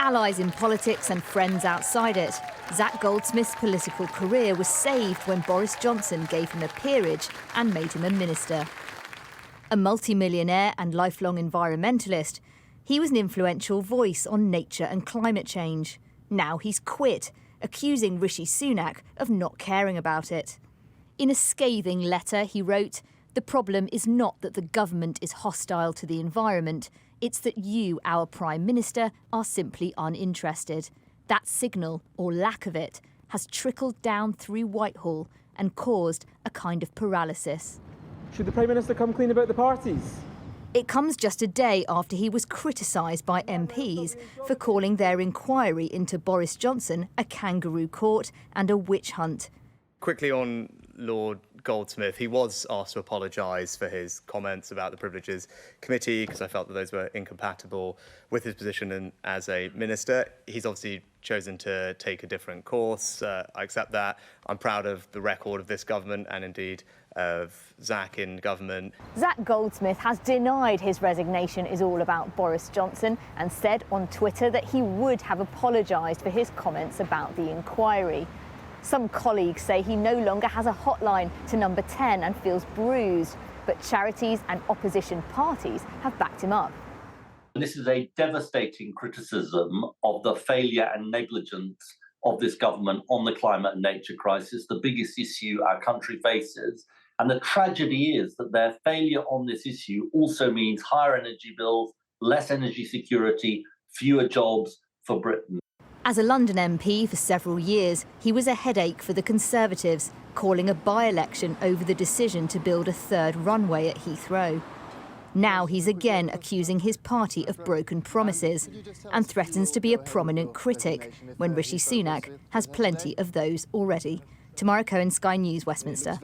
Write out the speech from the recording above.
allies in politics and friends outside it, Zac Goldsmith's political career was saved when Boris Johnson gave him a peerage and made him a minister. A multi-millionaire and lifelong environmentalist, he was an influential voice on nature and climate change. Now he's quit, accusing Rishi Sunak of not caring about it. In a scathing letter, he wrote, "The problem is not that the government is hostile to the environment, it's that you, our Prime Minister, are simply uninterested. That signal, or lack of it, has trickled down through Whitehall and caused a kind of paralysis." Should the Prime Minister come clean about the parties? It comes just a day after he was criticised by MPs for calling their inquiry into Boris Johnson a kangaroo court and a witch hunt. Quickly on Lord Goldsmith, he was asked to apologise for his comments about the Privileges Committee because I felt that those were incompatible with his position as a minister. He's obviously chosen to take a different course. I accept that. I'm proud of the record of this government and indeed of Zac in government. Zac Goldsmith has denied his resignation is all about Boris Johnson and said on Twitter that he would have apologised for his comments about the inquiry. Some colleagues say he no longer has a hotline to number 10 and feels bruised, but charities and opposition parties have backed him up. This is a devastating criticism of the failure and negligence of this government on the climate and nature crisis, the biggest issue our country faces. And the tragedy is that their failure on this issue also means higher energy bills, less energy security, fewer jobs for Britain. As a London MP for several years, he was a headache for the Conservatives, calling a by-election over the decision to build a third runway at Heathrow. Now he's again accusing his party of broken promises and threatens to be a prominent critic when Rishi Sunak has plenty of those already. Tamara Cohen, Sky News, Westminster.